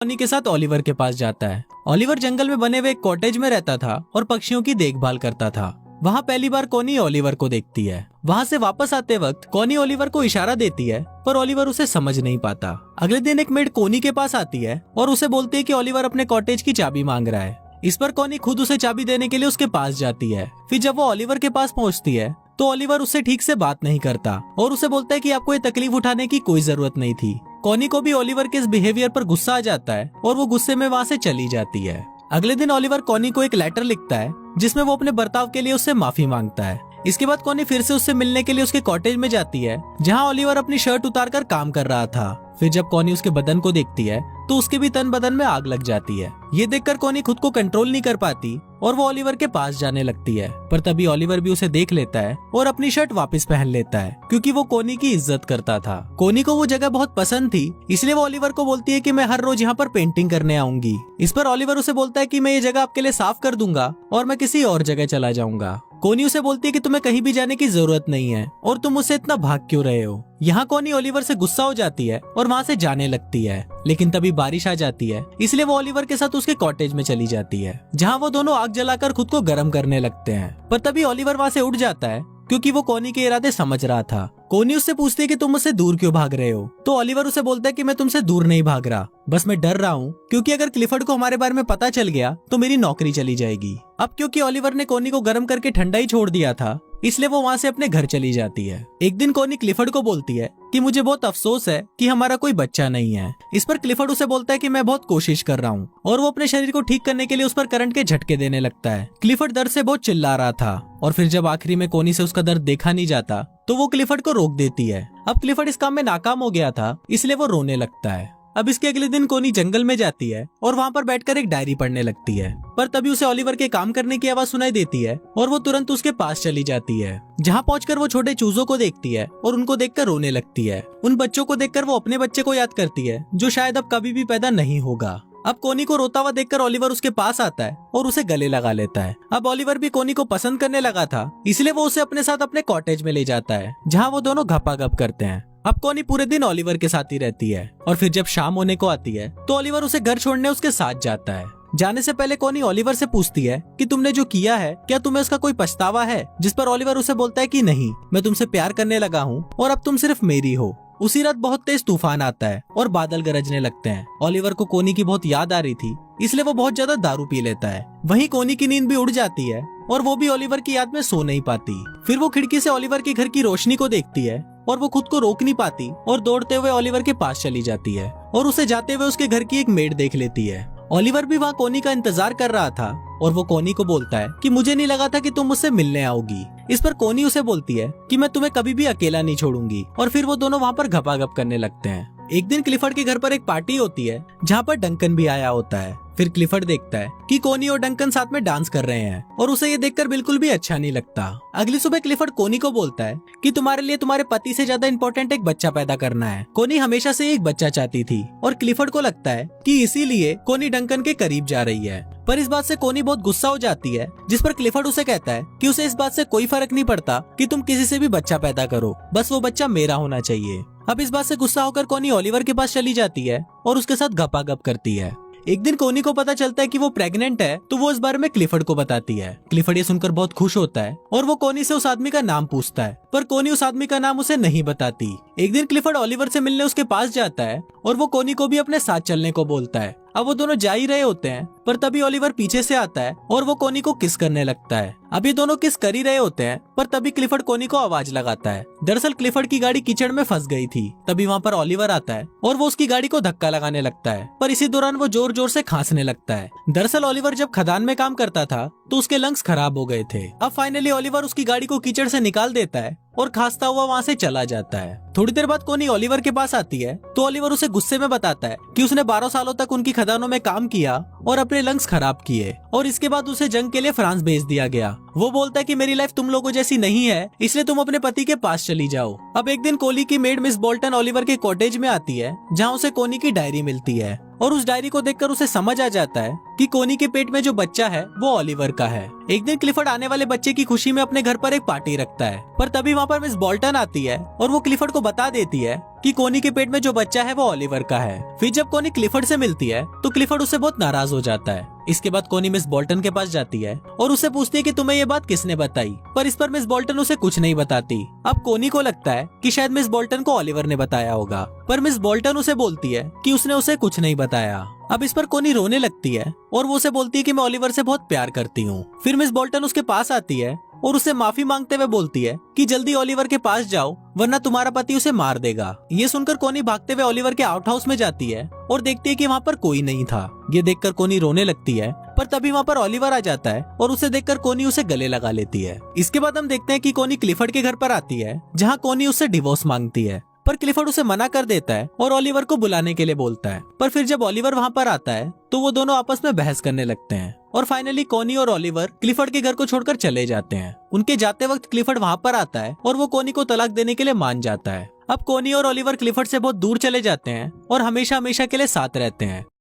कोनी के साथ ओलिवर के पास जाता है। ओलिवर जंगल में बने हुए एक कॉटेज में रहता था और पक्षियों की देखभाल करता था। वहाँ पहली बार कोनी ओलिवर को देखती है। वहाँ से वापस आते वक्त कोनी ओलिवर को इशारा देती है, पर ओलिवर उसे समझ नहीं पाता। अगले दिन एक मेड कोनी के पास आती है और उसे बोलती है कि ओलिवर अपने कॉटेज की चाबी मांग रहा है। इस पर कोनी खुद उसे चाबी देने के लिए उसके पास जाती है। फिर जब वो ओलिवर के पास पहुँचती है तो ओलिवर उससे ठीक से बात नहीं करता और उसे बोलता है कि आपको ये तकलीफ उठाने की कोई जरूरत नहीं थी। कोनी को भी ओलिवर के इस बिहेवियर पर गुस्सा आ जाता है और वो गुस्से में वहाँ से चली जाती है। अगले दिन ओलिवर कोनी को एक लेटर लिखता है जिसमें वो अपने बर्ताव के लिए उससे माफी मांगता है। इसके बाद कोनी फिर से उससे मिलने के लिए उसके कॉटेज में जाती है जहाँ ओलिवर अपनी शर्ट उतारकर काम कर रहा था। फिर जब कोनी उसके बदन को देखती है तो उसके भी तन बदन में आग लग जाती है। ये देखकर कोनी खुद को कंट्रोल नहीं कर पाती और वो ओलिवर के पास जाने लगती है, पर तभी ओलिवर भी उसे देख लेता है और अपनी शर्ट वापस पहन लेता है क्योंकि वो कोनी की इज्जत करता था। कोनी को वो जगह बहुत पसंद थी, इसलिए वो ओलिवर को बोलती है कि मैं हर रोज यहाँ पर पेंटिंग करने आऊंगी। इस पर ओलिवर उसे बोलता है कि मैं ये जगह आपके लिए साफ कर दूंगा और मैं किसी और जगह चला जाऊंगा। कोनी उसे बोलती है कि तुम्हें कहीं भी जाने की जरूरत नहीं है और तुम मुझसे इतना भाग क्यों रहे हो। यहाँ कोनी ओलिवर से गुस्सा हो जाती है और वहाँ से जाने लगती है, लेकिन तभी बारिश आ जाती है, इसलिए वो ओलिवर के साथ उसके कॉटेज में चली जाती है जहाँ वो दोनों आग जलाकर खुद को गर्म करने लगते हैं। पर तभी ओलिवर वहाँ से उठ जाता है क्योंकि वो कोनी के इरादे समझ रहा था। कोनी उससे पूछती है कि तुम मुझसे दूर क्यों भाग रहे हो, तो ओलिवर उसे बोलता है कि मैं तुमसे दूर नहीं भाग रहा, बस मैं डर रहा हूँ क्योंकि अगर क्लिफर्ड को हमारे बारे में पता चल गया तो मेरी नौकरी चली जाएगी। अब क्योंकि ओलिवर ने कोनी को गर्म करके ठंडा ही छोड़ दिया था, इसलिए वो वहाँ से अपने घर चली जाती है। एक दिन कोनी क्लिफर्ड को बोलती है कि मुझे बहुत अफसोस है कि हमारा कोई बच्चा नहीं है। इस पर क्लिफर्ड उसे बोलता है कि मैं बहुत कोशिश कर रहा हूँ और वो अपने शरीर को ठीक करने के लिए उस पर करंट के झटके देने लगता है। क्लिफर्ड दर्द से बहुत चिल्ला रहा था और फिर जब आखिरी में कोनी से उसका दर्द देखा नहीं जाता तो वो क्लिफर्ड को रोक देती है। अब क्लिफर्ड इस काम में नाकाम हो गया था, इसलिए वो रोने लगता है। अब इसके अगले दिन कोनी जंगल में जाती है और वहाँ पर बैठकर एक डायरी पढ़ने लगती है, पर तभी उसे ओलिवर के काम करने की आवाज सुनाई देती है और वो तुरंत उसके पास चली जाती है। जहाँ पहुंचकर वो छोटे चूजों को देखती है और उनको देखकर रोने लगती है। उन बच्चों को देखकर वो अपने बच्चे को याद करती है जो शायद अब कभी भी पैदा नहीं होगा। अब कोनी को रोता हुआ देखकर ओलिवर उसके पास आता है और उसे गले लगा लेता है। अब ओलिवर भी कोनी को पसंद करने लगा था, इसलिए वो उसे अपने साथ अपने कॉटेज में ले जाता है जहाँ वो दोनों घपाघप करते हैं। अब कोनी पूरे दिन ओलिवर के साथ ही रहती है और फिर जब शाम होने को आती है तो ओलिवर उसे घर छोड़ने उसके साथ जाता है। जाने से पहले कोनी ओलिवर से पूछती है कि तुमने जो किया है क्या तुम्हें उसका कोई पछतावा है, जिस पर ओलिवर उसे बोलता है कि नहीं, मैं तुमसे प्यार करने लगा हूँ और अब तुम सिर्फ मेरी हो। उसी रात बहुत तेज तूफान आता है और बादल गरजने लगते हैं। ओलिवर को कोनी की बहुत याद आ रही थी, इसलिए वो बहुत ज्यादा दारू पी लेता है। वहीं कोनी की नींद भी उड़ जाती है और वो भी ओलिवर की याद में सो नहीं पाती। फिर वो खिड़की से ओलिवर के घर की रोशनी को देखती है और वो खुद को रोक नहीं पाती और दौड़ते हुए ओलिवर के पास चली जाती है और उसे जाते हुए उसके घर की एक मेड देख लेती है। ओलिवर भी वहाँ कोनी का इंतजार कर रहा था और वो कोनी को बोलता है कि मुझे नहीं लगा था कि तुम मुझसे मिलने आओगी। इस पर कोनी उसे बोलती है कि मैं तुम्हें कभी भी अकेला नहीं छोड़ूंगी और फिर वो दोनों वहाँ पर घपाघप करने लगते हैं। एक दिन क्लिफर्ड के घर पर एक पार्टी होती है जहाँ पर डंकन भी आया होता है। फिर क्लिफर्ड देखता है कि कोनी और डंकन साथ में डांस कर रहे हैं और उसे ये देखकर बिल्कुल भी अच्छा नहीं लगता। अगली सुबह क्लिफर्ड कोनी को बोलता है कि तुम्हारे लिए तुम्हारे पति से ज्यादा इम्पोर्टेंट एक बच्चा पैदा करना है। कोनी हमेशा से एक बच्चा चाहती थी और क्लिफर्ड को लगता है कि इसीलिए कोनी डंकन के करीब जा रही है। पर इस बात से कोनी बहुत गुस्सा हो जाती है, जिस पर क्लिफर्ड उसे कहता है कि उसे इस बात से कोई फर्क नहीं पड़ता कि तुम किसी से भी बच्चा पैदा करो, बस वो बच्चा मेरा होना चाहिए। अब इस बात से गुस्सा होकर कोनी ओलिवर के पास चली जाती है और उसके साथ घपाघप करती है। एक दिन कोनी को पता चलता है कि वो प्रेग्नेंट है, तो वो इस बारे में क्लिफर्ड को बताती है। क्लिफर्ड ये सुनकर बहुत खुश होता है और वो कोनी से उस आदमी का नाम पूछता है, पर कोनी उस आदमी का नाम उसे नहीं बताती। एक दिन क्लिफर्ड ओलिवर से मिलने उसके पास जाता है और वो कोनी को भी अपने साथ चलने को बोलता है। अब वो दोनों जा ही रहे होते हैं, पर तभी ओलिवर पीछे से आता है और वो कोनी को किस करने लगता है। अब ये दोनों किस कर ही रहे होते हैं, पर तभी क्लिफर्ड कोनी को आवाज लगाता है। दरअसल क्लिफर्ड की गाड़ी कीचड़ में फंस गई थी। तभी वहाँ पर ओलिवर आता है और वो उसकी गाड़ी को धक्का लगाने लगता है, पर इसी दौरान वो जोर जोर से खांसने लगता है। दरअसल ओलिवर जब खदान में काम करता था तो उसके लंग्स खराब हो गए थे। अब फाइनली ओलिवर उसकी गाड़ी को कीचड़ से निकाल देता है और खांसता हुआ वहाँ से चला जाता है। थोड़ी देर बाद कोनी ओलिवर के पास आती है तो ओलिवर उसे गुस्से में बताता है कि उसने 12 सालों तक उनकी खदानों में काम किया और अपने लंग्स खराब किए और इसके बाद उसे जंग के लिए फ्रांस भेज दिया गया। वो बोलता है कि मेरी लाइफ तुम लोगों जैसी नहीं है, इसलिए तुम अपने पति के पास चली जाओ। अब एक दिन कोली की मेड मिस बोल्टन ओलिवर के कॉटेज में आती है जहाँ उसे कोनी की डायरी मिलती है और उस डायरी को देखकर उसे समझ आ जाता है कि कोनी के पेट में जो बच्चा है वो ओलिवर का है। एक दिन क्लिफर्ड आने वाले बच्चे की खुशी में अपने घर पर एक पार्टी रखता है, पर तभी वहाँ पर मिस बोल्टन आती है और वो क्लिफर्ड को बता देती है कि कोनी के पेट में जो बच्चा है वो ओलिवर का है। फिर जब कोनी क्लिफर्ड से मिलती है तो क्लिफर्ड उससे बहुत नाराज हो जाता है। इसके बाद कोनी मिस बोल्टन के पास जाती है और उससे पूछती है कि तुम्हें ये बात किसने बताई, पर इस पर मिस बोल्टन उसे कुछ नहीं बताती। अब कोनी को लगता है कि शायद मिस बोल्टन को ओलिवर ने बताया होगा, पर मिस बोल्टन उसे बोलती है कि उसने उसे कुछ नहीं बताया। अब इस पर कोनी रोने लगती है और वो उसे बोलती है कि मैं ओलिवर से बहुत प्यार करती हूँ। फिर मिस बोल्टन उसके पास आती है और उससे माफी मांगते हुए बोलती है कि जल्दी ओलिवर के पास जाओ वरना तुम्हारा पति उसे मार देगा। ये सुनकर कोनी भागते हुए ओलिवर के आउट हाउस में जाती है और देखती है कि वहाँ पर कोई नहीं था। ये देखकर कोनी रोने लगती है, पर तभी वहाँ पर ओलिवर आ जाता है और उसे देखकर कोनी उसे गले लगा लेती है। इसके बाद हम देखते हैं कि कोनी क्लिफर्ड के घर पर आती है जहाँ कोनी उससे डिवोर्स मांगती है, पर क्लिफर्ड उसे मना कर देता है और ओलिवर को बुलाने के लिए बोलता है। पर फिर जब ओलिवर वहाँ पर आता है तो वो दोनों आपस में बहस करने लगते हैं और फाइनली कोनी और ओलिवर क्लिफर्ड के घर को छोड़कर चले जाते हैं। उनके जाते वक्त क्लिफर्ड वहाँ पर आता है और वो कोनी को तलाक देने के लिए मान जाता है। अब कोनी और ओलिवर क्लिफर्ड से बहुत दूर चले जाते हैं और हमेशा हमेशा के लिए साथ रहते हैं।